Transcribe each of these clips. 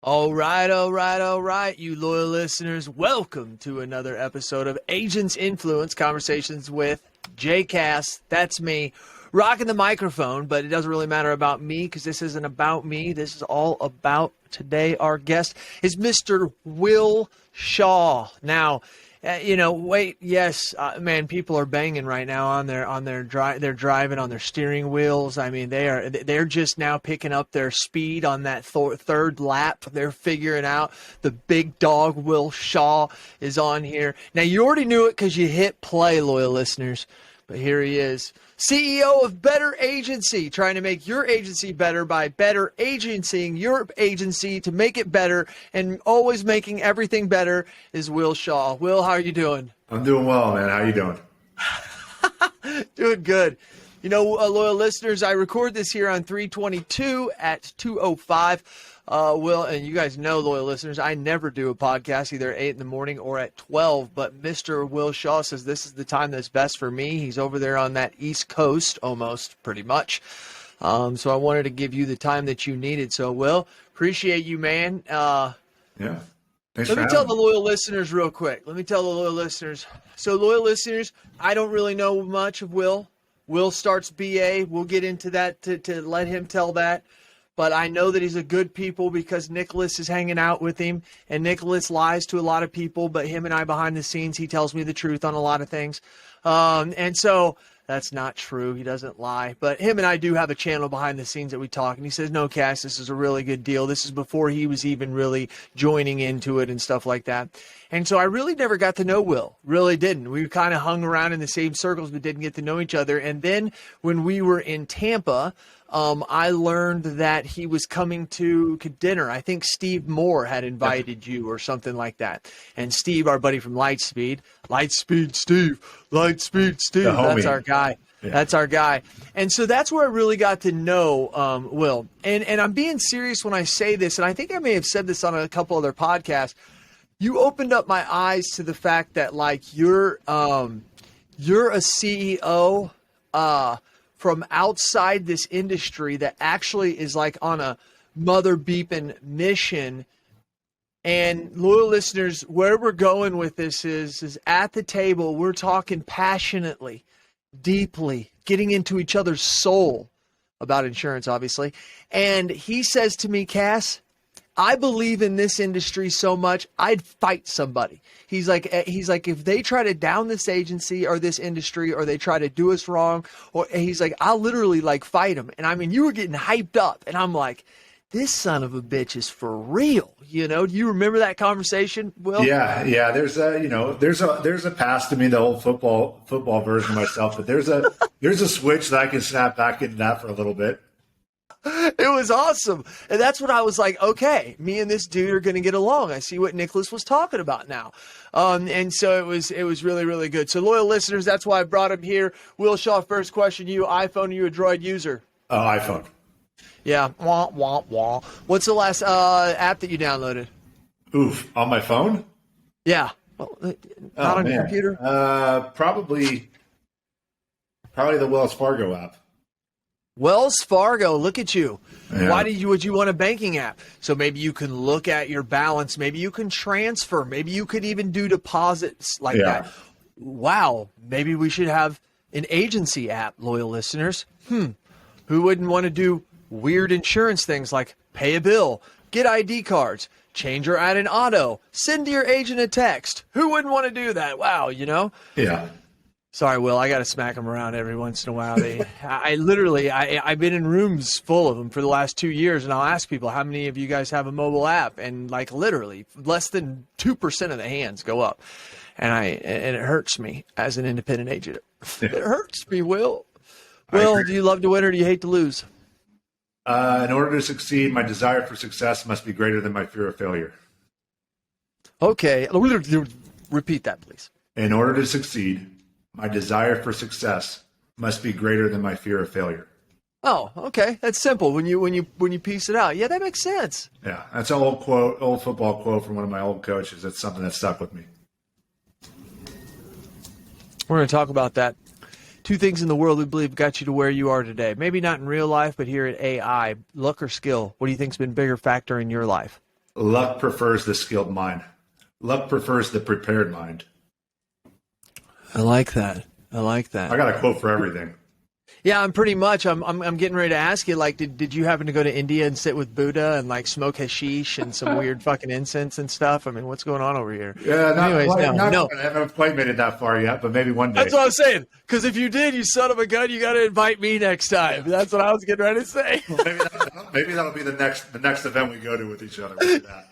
All right, all right, all right, you loyal listeners. Welcome to another episode of Agents Influence Conversations with JCast. That's me, rocking the microphone, but it doesn't really matter about me because this isn't about me. This is all about today. Our guest is Mr. Will Shaw. Now, man, people are banging right now on their they're driving on their steering wheels. I mean, they're just now picking up their speed on that third lap. They're figuring out the big dog Will Shaw is on here. Now, you already knew it because you hit play, loyal listeners, but here he is. CEO of Better Agency, trying to make your agency better by better agencying your agency to make it better and always making everything better is Will Shaw. Will, how are you doing? I'm doing well, man. How you doing? Doing good. You know, loyal listeners, I record this here on 3/22 at 2:05. Will, and you guys know, loyal listeners, I never do a podcast either at 8 in the morning or at 12, but Mr. Will Shaw says this is the time that's best for me. He's over there on that East Coast, almost, pretty much. So I wanted to give you the time that you needed. So, Will, appreciate you, man. Yeah. Thanks Let for me tell having the loyal listeners real quick. So, loyal listeners, I don't really know much of Will. Will starts BA. We'll get into that to let him tell that. But I know that he's a good people because Nicholas is hanging out with him. And Nicholas lies to a lot of people, but him and I behind the scenes, he tells me the truth on a lot of things. And so that's not true. He doesn't lie. But him and I do have a channel behind the scenes that we talk. And he says, no, Cass, this is a really good deal. This is before he was even really joining into it and stuff like that. And so I really never got to know Will. Really didn't. We kind of hung around in the same circles but didn't get to know each other. And then when we were in Tampa, I learned that he was coming to dinner. I think Steve Moore had invited you or something like that. And Steve, our buddy from Lightspeed Steve, that's our guy. Yeah. That's our guy. And so that's where I really got to know Will. And I'm being serious when I say this, and I think I may have said this on a couple other podcasts. You opened up my eyes to the fact that, like, you're a CEO from outside this industry that actually is like on a mother beeping mission. And loyal listeners, where we're going with this is at the table, we're talking passionately, deeply, getting into each other's soul about insurance, obviously. And he says to me, Cass, I believe in this industry so much, I'd fight somebody. He's like, if they try to down this agency or this industry, or they try to do us wrong, or he's like, I'll literally like fight them. And I mean, you were getting hyped up, and I'm like, this son of a bitch is for real. You know, do you remember that conversation, Will? Yeah. There's a past to me, the whole football version of myself, but there's a switch that I can snap back into that for a little bit. It was awesome. And that's when I was like, okay, me and this dude are going to get along. I see what Nicholas was talking about now. And so it was really, really good. So loyal listeners, that's why I brought him here. Will Shaw, first question, you iPhone or you a Droid user? iPhone. Yeah. Wah, wah, wah. What's the last app that you downloaded? Oof. On my phone? Yeah. Well, not on your computer? Probably the Wells Fargo app. Wells Fargo, look at you. Yeah. Why would you want a banking app? So maybe you can look at your balance. Maybe you can transfer. Maybe you could even do deposits like that. Wow. Maybe we should have an agency app, loyal listeners. Who wouldn't want to do weird insurance things like pay a bill, get ID cards, change or add an auto, send to your agent a text? Who wouldn't want to do that? Wow, you know? Yeah. Sorry, Will, I got to smack them around every once in a while. I've been in rooms full of them for the last 2 years, and I'll ask people, how many of you guys have a mobile app? And like literally less than 2% of the hands go up. And it hurts me as an independent agent. It hurts me, Will. Will, do you love to win or do you hate to lose? In order to succeed, my desire for success must be greater than my fear of failure. Okay. Repeat that, please. In order to succeed, my desire for success must be greater than my fear of failure. Oh, okay. That's simple. When you piece it out, yeah, that makes sense. Yeah, that's an old football quote from one of my old coaches. That's something that stuck with me. We're going to talk about that. Two things in the world we believe got you to where you are today. Maybe not in real life, but here at AI, luck or skill. What do you think's been a bigger factor in your life? Luck prefers the skilled mind. Luck prefers the prepared mind. I like that. I got a quote for everything. Yeah, I'm pretty much. I'm getting ready to ask you. Like, did you happen to go to India and sit with Buddha and like smoke hashish and some weird fucking incense and stuff? I mean, what's going on over here? Yeah, Anyways, no. I haven't quite made it that far yet, but maybe one day. That's what I'm saying. Because if you did, you son of a gun, you got to invite me next time. That's what I was getting ready to say. Well, maybe that'll be the next event we go to with each other. We'll do that.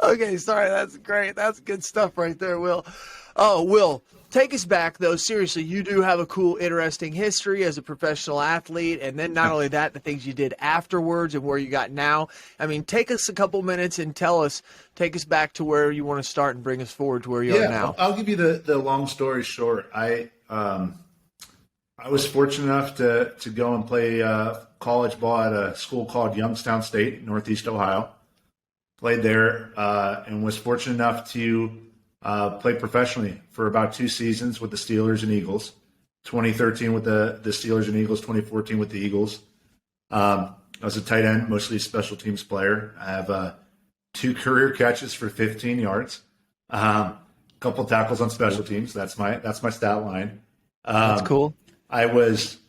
Okay, sorry. That's great. That's good stuff right there, Will. Oh, Will, take us back, though. Seriously, you do have a cool, interesting history as a professional athlete. And then not only that, the things you did afterwards and where you got now. I mean, take us a couple minutes and take us back to where you want to start and bring us forward to where you are now. I'll give you the long story short. I was fortunate enough to go and play college ball at a school called Youngstown State, Northeast Ohio. Played there and was fortunate enough to play professionally for about 2 seasons with the Steelers and Eagles. 2013 with the Steelers and Eagles, 2014 with the Eagles. I was a tight end, mostly a special teams player. I have 2 career catches for 15 yards, a couple tackles on special teams. That's my stat line. That's cool. I was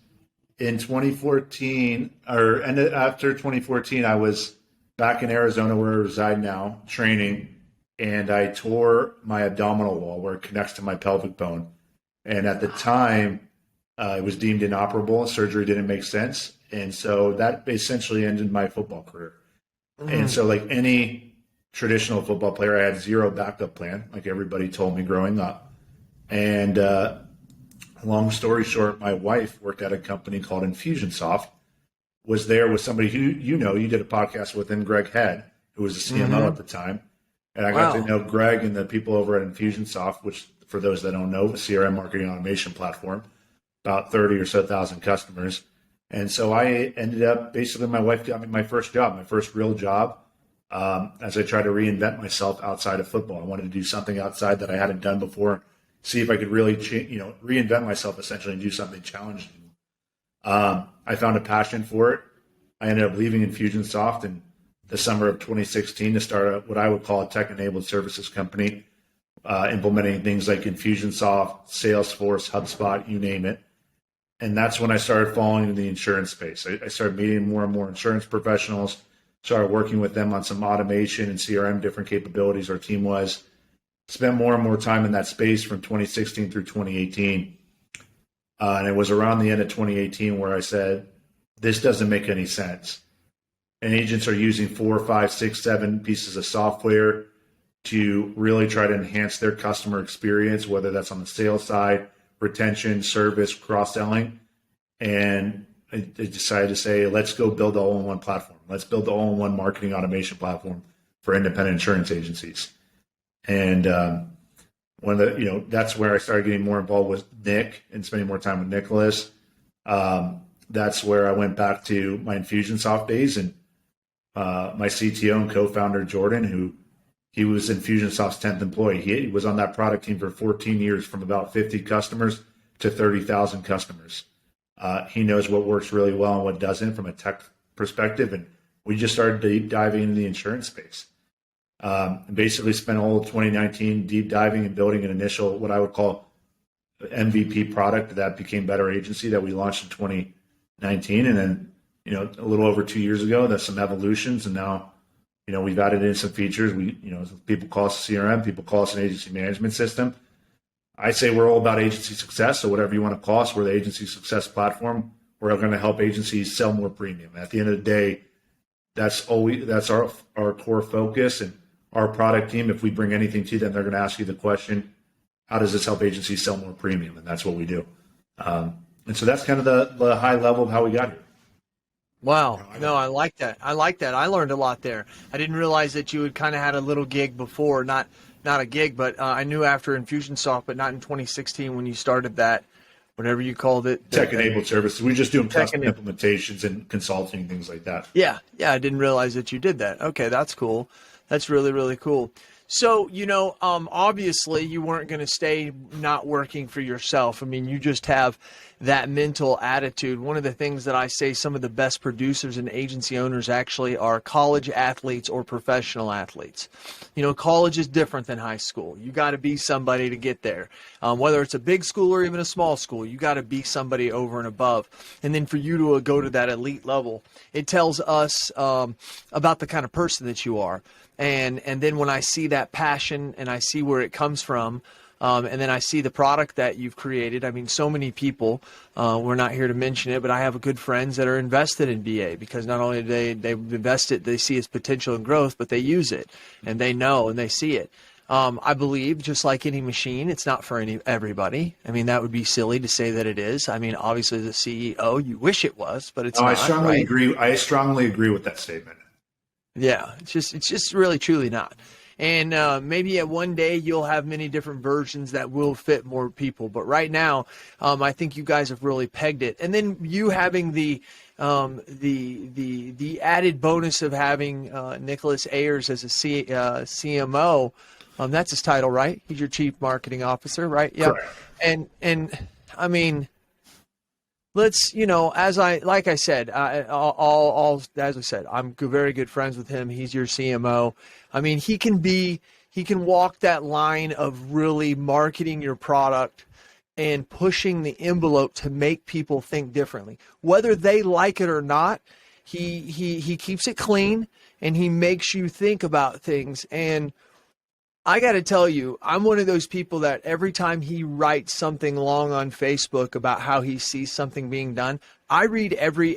in 2014, or after 2014, I was back in Arizona where I reside now, training, and I tore my abdominal wall where it connects to my pelvic bone. And at the time, it was deemed inoperable. Surgery didn't make sense. And so that essentially ended my football career. Mm-hmm. And so like any traditional football player, I had 0 backup plan, like everybody told me growing up. And long story short, my wife worked at a company called Infusionsoft, was there with somebody who, you did a podcast with him, Greg Head, who was a CMO at the time. And I got to know Greg and the people over at Infusionsoft, which for those that don't know, a CRM marketing automation platform, about 30 or so thousand customers. And so I ended up, basically my wife got me my first job, my first real job, as I tried to reinvent myself outside of football. I wanted to do something outside that I hadn't done before, see if I could really reinvent myself essentially and do something challenging. I found a passion for it. I ended up leaving Infusionsoft in the summer of 2016 to start what I would call a tech-enabled services company, implementing things like Infusionsoft, Salesforce, HubSpot, you name it. And that's when I started falling into the insurance space. I started meeting more and more insurance professionals, started working with them on some automation and CRM, different capabilities our team was. Spent more and more time in that space from 2016 through 2018. And it was around the end of 2018 where I said, this doesn't make any sense. And agents are using 4, 5, 6, 7 pieces of software to really try to enhance their customer experience, whether that's on the sales side, retention, service, cross-selling. And I decided to say, let's go build the all-in-one platform. Let's build the all-in-one marketing automation platform for independent insurance agencies. And one of the, that's where I started getting more involved with Nick and spending more time with Nicholas. That's where I went back to my Infusionsoft days and my CTO and co-founder, Jordan, he was Infusionsoft's 10th employee. He was on that product team for 14 years, from about 50 customers to 30,000 customers. He knows what works really well and what doesn't from a tech perspective. And we just started deep diving into the insurance space. Basically spent all of 2019 deep diving and building an initial, what I would call MVP product that became Better Agency that we launched in 2019. And then, a little over 2 years ago, there's some evolutions. And now, we've added in some features. People call us a CRM, people call us an agency management system. I say we're all about agency success. So whatever you want to call us, we're the agency success platform. We're going to help agencies sell more premium. At the end of the day, that's our core focus. And our product team, if we bring anything to them, they're going to ask you the question, how does this help agencies sell more premium? And that's what we do. And so that's kind of the high level of how we got here. Wow. No, I like that. I learned a lot there. I didn't realize that you had kind of had a little gig before, not a gig, but I knew after Infusionsoft, but not in 2016 when you started that, whatever you called it. Tech-enabled services. We just do custom implementations and consulting and things like that. Yeah. I didn't realize that you did that. Okay, that's cool. That's really, really cool. So, obviously you weren't going to stay not working for yourself. I mean, you just have that mental attitude. One of the things that I say some of the best producers and agency owners actually are college athletes or professional athletes. College is different than high school. You got to be somebody to get there. Whether it's a big school or even a small school, you got to be somebody over and above. And then for you to go to that elite level, it tells us about the kind of person that you are. And then when I see that passion and I see where it comes from, and then I see the product that you've created. I mean, so many people, we're not here to mention it, but I have good friends that are invested in BA because not only do they invest it, they see its potential and growth, but they use it and they know and they see it. I believe, just like any machine, it's not for everybody. I mean, that would be silly to say that it is. I mean, obviously, as a CEO, you wish it was, but it's not. I strongly agree. I strongly agree with that statement. Yeah, it's just really, truly not. And maybe at one day you'll have many different versions that will fit more people. But right now, I think you guys have really pegged it. And then you having the added bonus of having Nicholas Ayers as a CMO. That's his title, right? He's your chief marketing officer, right? Yeah. And I mean, let's, as I said, I'm very good friends with him. He's your CMO. I mean, he can walk that line of really marketing your product and pushing the envelope to make people think differently. Whether they like it or not, he keeps it clean and he makes you think about things. And I got to tell you, I'm one of those people that every time he writes something long on Facebook about how he sees something being done, I read every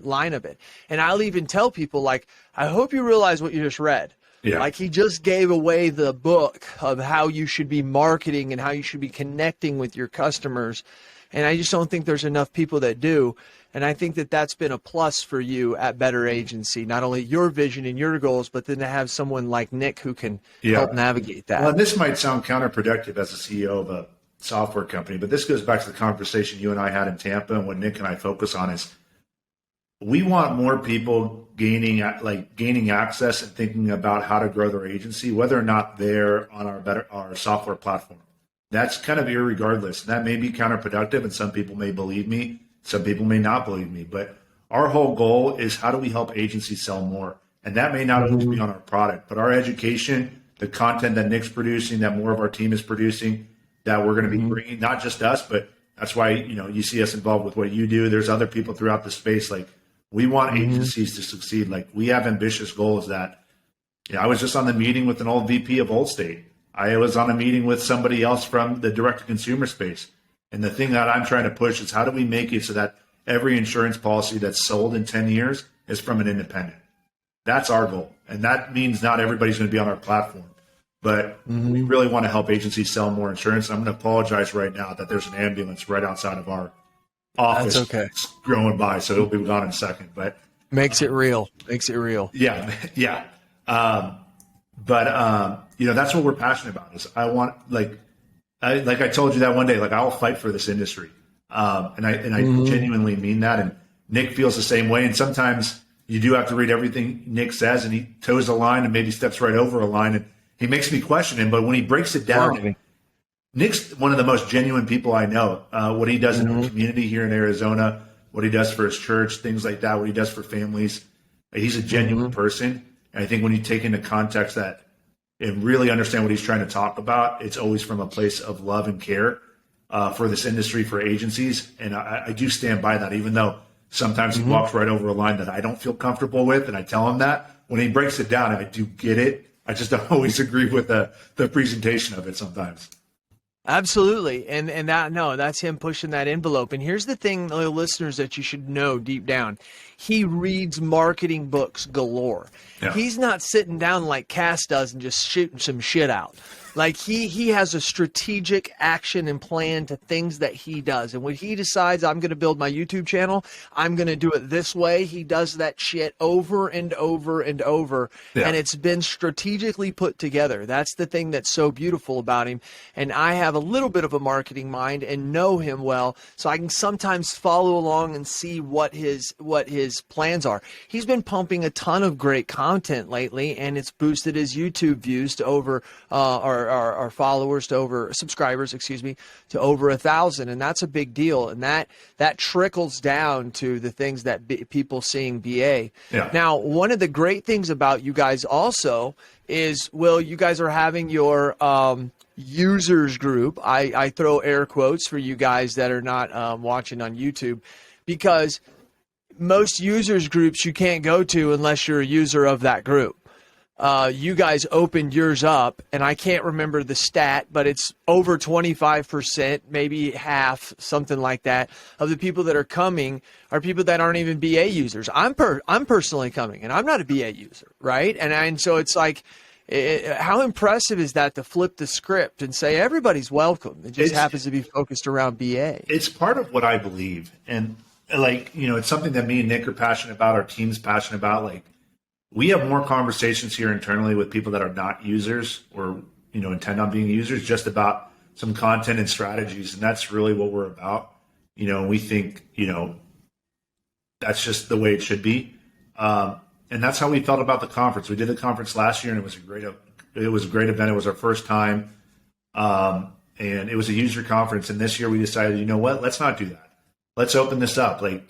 line of it. And I'll even tell people, like, I hope you realize what you just read. Yeah. Like, he just gave away the book of how you should be marketing and how you should be connecting with your customers. And I just don't think there's enough people that do. And I think that that's been a plus for you at Better Agency, not only your vision and your goals, but then to have someone like Nick who can help navigate that. Well, and this might sound counterproductive as a CEO of a software company, but this goes back to the conversation you and I had in Tampa, and what Nick and I focus on is we want more people gaining access and thinking about how to grow their agency, whether or not they're on our software platform. That's kind of irregardless. That may be counterproductive, and some people may believe me. Some people may not believe me, but our whole goal is how do we help agencies sell more? And that may not always be on our product, but our education, the content that Nick's producing, that more of our team is producing, that we're going to be bringing, not just us, but that's why, you see us involved with what you do. There's other people throughout the space. Like, we want agencies to succeed. Like, we have ambitious goals that, I was just on the meeting with an old VP of Allstate. I was on a meeting with somebody else from the direct-to-consumer space. And the thing that I'm trying to push is how do we make it so that every insurance policy that's sold in 10 years is from an independent? That's our goal. And that means not everybody's going to be on our platform. But we really want to help agencies sell more insurance. I'm going to apologize right now that there's an ambulance right outside of our office. That's okay. Going by, so it'll be gone in a second. But makes it real. Makes it real. Yeah. That's what we're passionate about. Is I want, like I told you that one day, like, I'll fight for this industry. And I genuinely mean that. And Nick feels the same way. And sometimes you do have to read everything Nick says, and he toes a line and maybe steps right over a line. And he makes me question him. But when he breaks it down, Nick's one of the most genuine people I know. What he does in the community here in Arizona, what he does for his church, things like that, what he does for families. He's a genuine person. And I think when you take into context that and really understand what he's trying to talk about, it's always from a place of love and care for this industry, for agencies. And I do stand by that, even though sometimes he walks right over a line that I don't feel comfortable with. And I tell him that. When he breaks it down, I do get it. I just don't always agree with the presentation of it sometimes. Absolutely. And that's him pushing that envelope. And here's the thing, the listeners, that you should know deep down. He reads marketing books galore. Yeah. He's not sitting down like Cass does and just shooting some shit out. Like he has a strategic action and plan to things that he does. And when he decides I'm going to build my YouTube channel, I'm going to do it this way. He does that shit over and over and over. Yeah. And it's been strategically put together. That's the thing that's so beautiful about him. And I have a little bit of a marketing mind and know him well, so I can sometimes follow along and see what his plans are. He's been pumping a ton of great content lately, and it's boosted his YouTube views to over our followers to over subscribers, to over 1,000, and that's a big deal. And that trickles down to the things that people seeing BA. Yeah. Now, one of the great things about you guys also is, Will, you guys are having your users group. I throw air quotes for you guys that are not watching on YouTube, because most users groups you can't go to unless you're a user of that group. You guys opened yours up, and I can't remember the stat, but it's over 25%, maybe half, something like that, of the people that are coming are people that aren't even BA users. I'm personally coming, and I'm not a BA user, right? And so it's like, how impressive is that to flip the script and say everybody's welcome? It just happens to be focused around BA. It's part of what I believe, and it's something that me and Nick are passionate about. Our team's passionate about. Like, we have more conversations here internally with people that are not users or, intend on being users, just about some content and strategies. And that's really what we're about. We think, that's just the way it should be. And that's how we felt about the conference. We did the conference last year, and it was a great event. It was our first time. And it was a user conference. And this year we decided, you know what, let's not do that. Let's open this up. Like,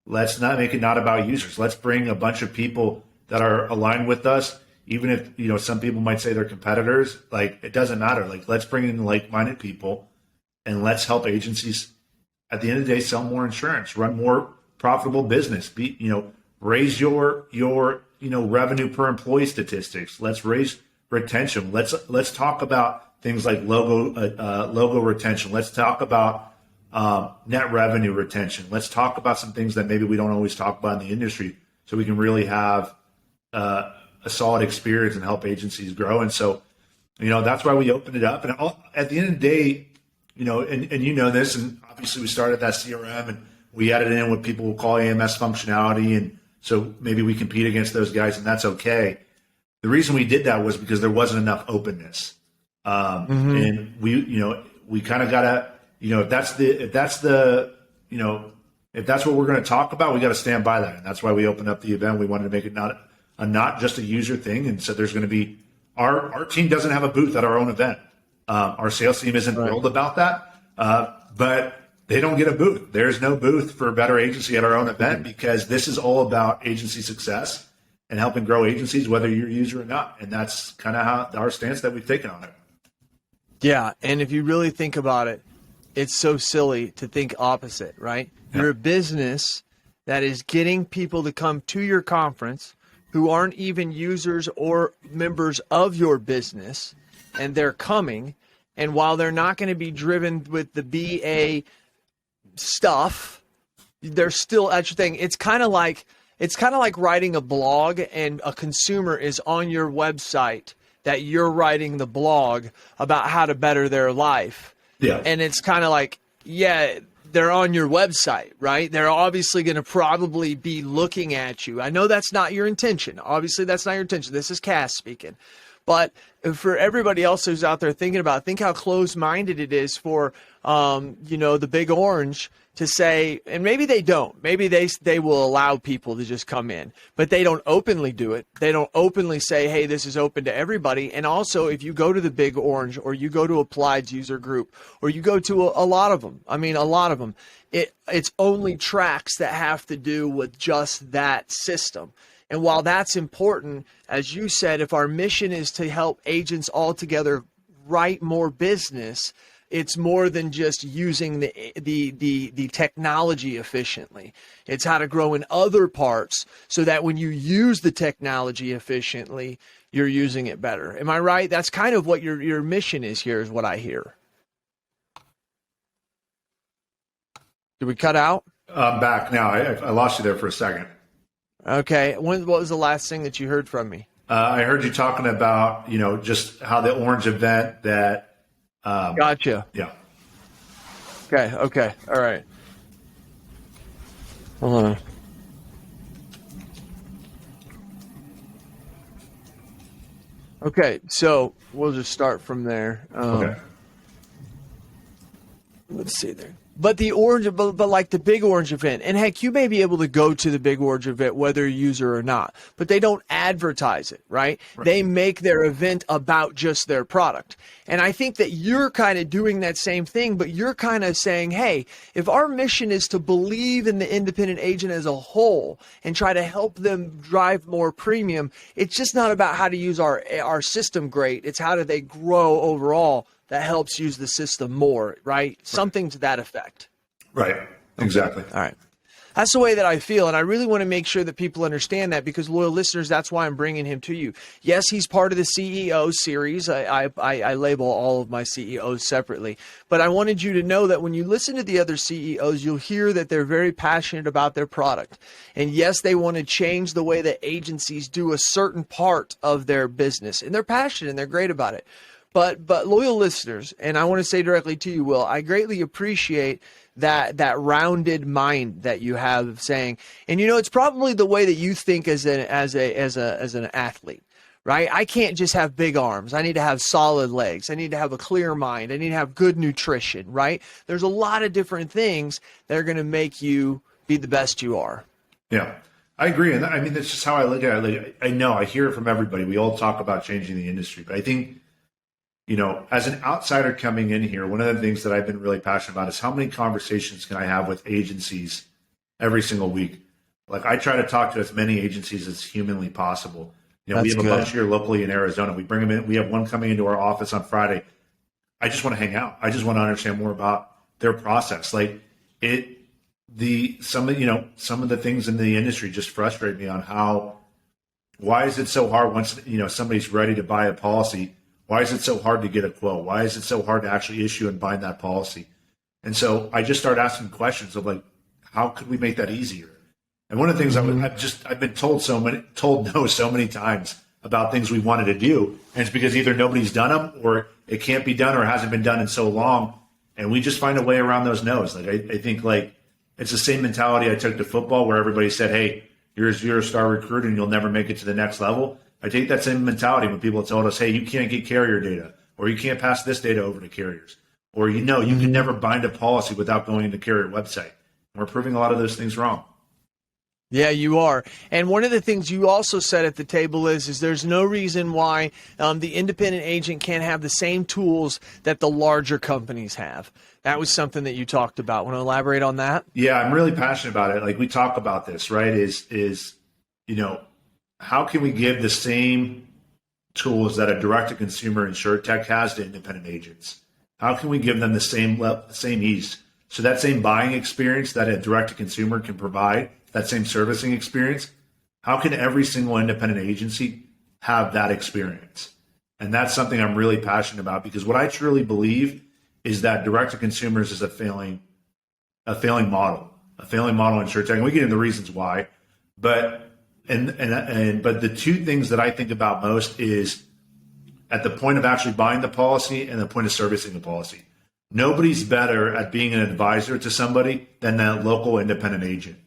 let's not make it not about users. Let's bring a bunch of people that are aligned with us, even if, some people might say they're competitors. Like, it doesn't matter. Like, let's bring in like-minded people, and let's help agencies at the end of the day sell more insurance, run more profitable business, raise your revenue per employee statistics. Let's raise retention. Let's talk about things like logo retention. Let's talk about net revenue retention. Let's talk about some things that maybe we don't always talk about in the industry, so we can really have a solid experience and help agencies grow. And so, that's why we opened it up. And at the end of the day, and this, and obviously we started that CRM, and we added in what people will call AMS functionality. And so maybe we compete against those guys, and that's okay. The reason we did that was because there wasn't enough openness. And we kind of gotta, if that's what we're going to talk about, we got to stand by that. And that's why we opened up the event. We wanted to make it not just a user thing. And so there's going to be, our team doesn't have a booth at our own event. Our sales team isn't thrilled about that, but they don't get a booth. There's no booth for a Better Agency at our own event, because this is all about agency success and helping grow agencies, whether you're a user or not. And that's kind of how our stance that we've taken on it. Yeah. And if you really think about it, it's so silly to think opposite, right? Yeah. You're a business that is getting people to come to your conference who aren't even users or members of your business, and they're coming. And while they're not going to be driven with the BA stuff, they're still at your thing. It's kind of like writing a blog, and a consumer is on your website that you're writing the blog about how to better their life. Yeah. And it's kind of like, yeah, they're on your website, right? They're obviously going to probably be looking at you. I know that's not your intention. Obviously, that's not your intention. This is Cass speaking. But for everybody else who's out there thinking about it, think how close-minded it is for, the Big Orange to say, and maybe they don't. Maybe they will allow people to just come in, but they don't openly do it. They don't openly say, hey, this is open to everybody. And also, if you go to the Big Orange, or you go to Applied's user group, or you go to a lot of them, it's only tracks that have to do with just that system. And while that's important, as you said, if our mission is to help agents altogether write more business, it's more than just using the technology efficiently. It's how to grow in other parts so that when you use the technology efficiently, you're using it better. Am I right? That's kind of what your mission is here, is what I hear. Did we cut out? I'm back now. I lost you there for a second. Okay. What was the last thing that you heard from me? I heard you talking about, just how the orange event that. Gotcha. Yeah. Okay. All right. Hold on. Okay, so we'll just start from there. Okay. Let's see there. But the orange, but like the big orange event, and heck, you may be able to go to the big orange event whether you're a user or not, but they don't advertise it, right? They make their event about just their product. And I think that you're kind of doing that same thing, but you're kind of saying, hey, if our mission is to believe in the independent agent as a whole and try to help them drive more premium, it's just not about how to use our system great. It's how do they grow overall. That helps use the system more, right? Something to that effect. Right. Exactly. All right. That's the way that I feel, and I really want to make sure that people understand that because, loyal listeners, that's why I'm bringing him to you. Yes, he's part of the CEO series. I label all of my CEOs separately, but I wanted you to know that when you listen to the other CEOs, you'll hear that they're very passionate about their product. And yes, they want to change the way that agencies do a certain part of their business, and they're passionate and they're great about it. But loyal listeners, and I want to say directly to you, Will, I greatly appreciate that rounded mind that you have of saying, and it's probably the way that you think as an athlete, right? I can't just have big arms. I need to have solid legs. I need to have a clear mind. I need to have good nutrition, right? There's a lot of different things that are going to make you be the best you are. Yeah, I agree. And I mean, that's just how I look at it. I know I hear it from everybody. We all talk about changing the industry, but I think, as an outsider coming in here, one of the things that I've been really passionate about is how many conversations can I have with agencies every single week? Like I try to talk to as many agencies as humanly possible. We have a bunch here locally in Arizona. We bring them in. We have one coming into our office on Friday. I just want to hang out. I just want to understand more about their process. Like some of the things in the industry just frustrate me on why is it so hard once, somebody's ready to buy a policy? Why is it so hard to get a quote? Why is it so hard to actually issue and bind that policy? And so I just started asking questions of like, how could we make that easier? And one of the things I've been told no so many times about things we wanted to do, and it's because either nobody's done them or it can't be done or it hasn't been done in so long, and we just find a way around those no's. Like I think like it's the same mentality I took to football, where everybody said, "Hey, you're a star recruit and you'll never make it to the next level." I take that same mentality when people told us, hey, you can't get carrier data, or you can't pass this data over to carriers, or you can never bind a policy without going to carrier website. And we're proving a lot of those things wrong. Yeah, you are. And one of the things you also said at the table is there's no reason why the independent agent can't have the same tools that the larger companies have. That was something that you talked about. Want to elaborate on that? Yeah, I'm really passionate about it. Like we talk about this, right, is how can we give the same tools that a direct-to-consumer insurtech has to independent agents? How can we give them the same ease? So that same buying experience that a direct-to-consumer can provide, that same servicing experience, how can every single independent agency have that experience? And that's something I'm really passionate about, because what I truly believe is that direct-to-consumers is a failing model in insurtech. And we get into the reasons why, but the two things that I think about most is at the point of actually buying the policy and the point of servicing the policy. Nobody's better at being an advisor to somebody than that local independent agent.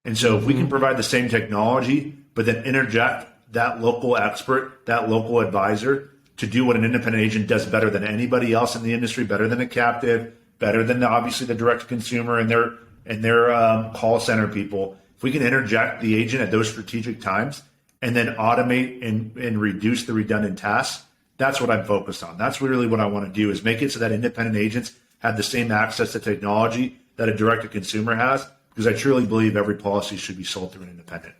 And so if we can provide the same technology, but then interject that local expert, that local advisor to do what an independent agent does better than anybody else in the industry, better than a captive, better than obviously the direct to consumer and their call center people. If we can interject the agent at those strategic times and then automate and reduce the redundant tasks, that's what I'm focused on. That's really what I want to do, is make it so that independent agents have the same access to technology that a direct-to-consumer has, because I truly believe every policy should be sold through an independent.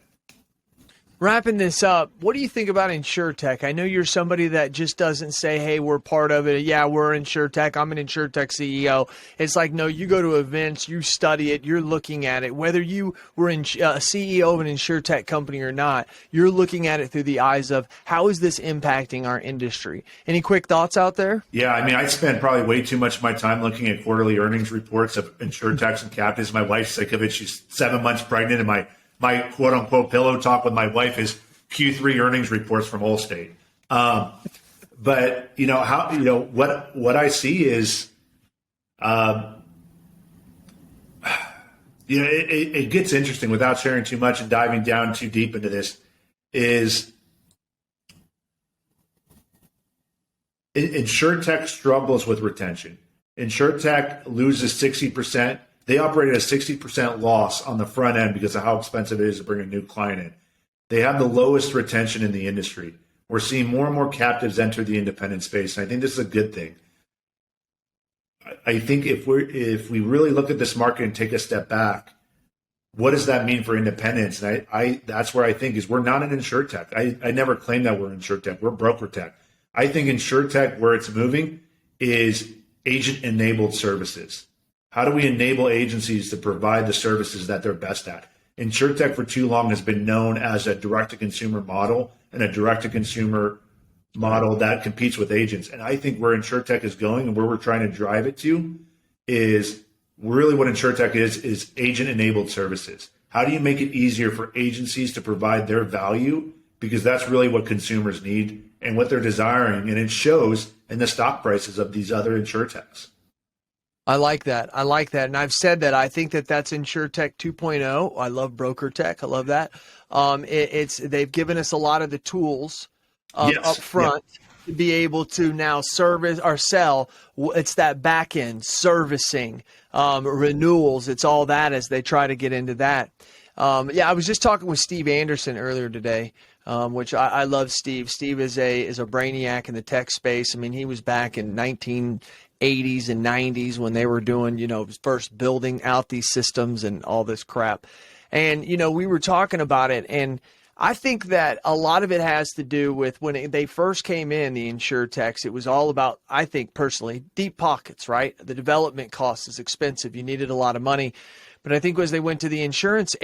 Wrapping this up, what do you think about InsurTech? I know you're somebody that just doesn't say, hey, we're part of it. Yeah, we're InsurTech. I'm an InsurTech CEO. It's like, no, you go to events, you study it, you're looking at it. Whether you were a CEO of an InsurTech company or not, you're looking at it through the eyes of how is this impacting our industry? Any quick thoughts out there? Yeah, I mean, I spend probably way too much of my time looking at quarterly earnings reports of InsurTechs and captives. My wife's sick of it. She's 7 months pregnant, and my quote-unquote pillow talk with my wife is, Q3 earnings reports from Allstate. But what I see is, it gets interesting without sharing too much and diving down too deep into this. Is InsurTech struggles with retention. InsurTech loses 60%. They operate at a 60% loss on the front end because of how expensive it is to bring a new client in. They have the lowest retention in the industry. We're seeing more and more captives enter the independent space, and I think this is a good thing. I think if we really look at this market and take a step back, what does that mean for independence? And I that's where I think is we're not an InsurTech. I never claimed that we're InsurTech. We're broker tech. I think InsurTech, where it's moving, is agent-enabled services. How do we enable agencies to provide the services that they're best at? InsurTech for too long has been known as a direct-to-consumer model and a direct-to-consumer model that competes with agents. And I think where InsurTech is going and where we're trying to drive it to is really what InsurTech is agent-enabled services. How do you make it easier for agencies to provide their value? Because that's really what consumers need and what they're desiring. And it shows in the stock prices of these other InsurTechs. I like that. And I've said that I think that that's InsurTech 2.0. I love broker tech. I love that. They've given us a lot of the tools up front to be able to now service or sell. It's that back end servicing, renewals. It's all that as they try to get into that. I was just talking with Steve Anderson earlier today, which I love Steve. Steve is a brainiac in the tech space. I mean, he was back in 1980s and 90s when they were doing, first building out these systems and all this crap. And, we were talking about it, and I think that a lot of it has to do with when they first came in, the InsurTechs, it was all about, I think personally, deep pockets, right? The development cost is expensive. You needed a lot of money. But I think as they went to the insurance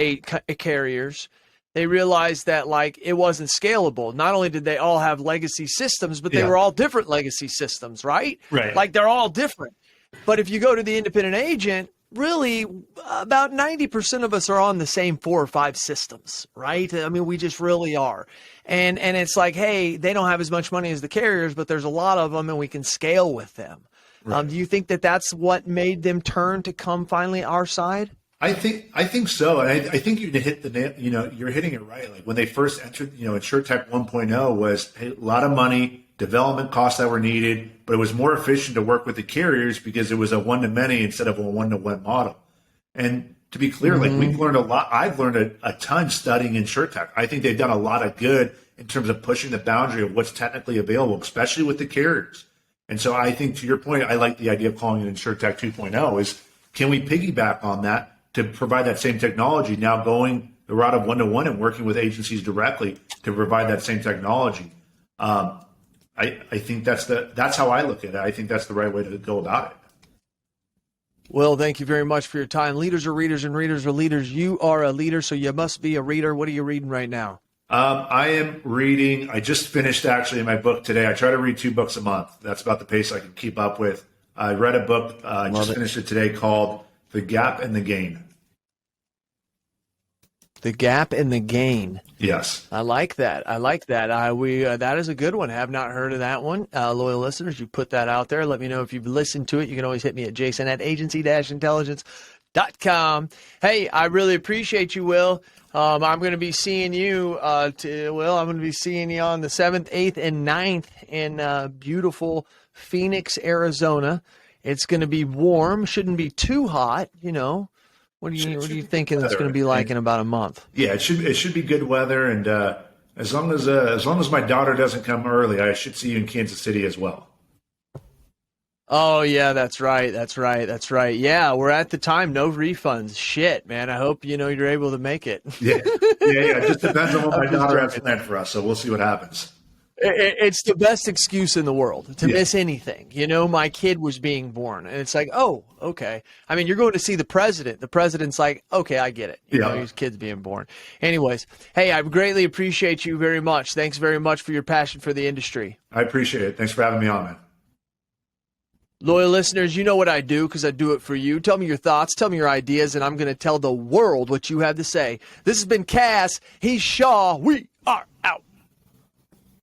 carriers, they realized that it wasn't scalable. Not only did they all have legacy systems, but they were all different legacy systems, right? Right. They're all different. But if you go to the independent agent, really about 90% of us are on the same 4 or 5 systems, right? I mean, we just really are. And it's like, hey, they don't have as much money as the carriers, but there's a lot of them and we can scale with them. Right. Do you think that that's what made them turn to come finally our side? I think so. And I think you hit the nail, you're hitting it right. Like when they first entered, InsurTech 1.0 was a lot of money, development costs that were needed, but it was more efficient to work with the carriers because it was a one-to-many instead of a one-to-one model. And to be clear, we've learned a lot. I've learned a ton studying InsurTech. I think they've done a lot of good in terms of pushing the boundary of what's technically available, especially with the carriers. And so I think, to your point, I like the idea of calling it InsurTech 2.0 is, can we piggyback on that to provide that same technology, now going the route of one-to-one and working with agencies directly to provide that same technology? I think that's how I look at it. I think that's the right way to go about it. Well, thank you very much for your time. Leaders are readers and readers are leaders. You are a leader, so you must be a reader. What are you reading right now? I am reading, I just finished actually my book today. I try to read 2 books a month. That's about the pace I can keep up with. I read a book, finished it today, called The Gap and the Gain. The Gap and the Gain. Yes. I like that. That is a good one. Have not heard of that one. Loyal listeners, you put that out there. Let me know if you've listened to it. You can always hit me at jason@agency-intelligence.com. Hey, I really appreciate you, Will. I'm going to be seeing you, I'm going to be seeing you on the 7th, 8th, and 9th in beautiful Phoenix, Arizona. It's going to be warm. Shouldn't be too hot, What are you thinking it's going to be like in about a month? Yeah, it should be good weather, and as long as my daughter doesn't come early, I should see you in Kansas City as well. Oh yeah, that's right. Yeah, we're at the time. No refunds. Shit, man. I hope you're able to make it. Yeah. It just depends on what my daughter has planned for us, so we'll see what happens. It's the best excuse in the world to miss anything. My kid was being born, and it's like, oh, okay. I mean, you're going to see the president. The president's like, okay, I get it. His kid's being born. Anyways, hey, I greatly appreciate you very much. Thanks very much for your passion for the industry. I appreciate it. Thanks for having me on, man. Loyal listeners, you know what I do because I do it for you. Tell me your thoughts, tell me your ideas, and I'm going to tell the world what you have to say. This has been Cass. He's Shaw. We are out.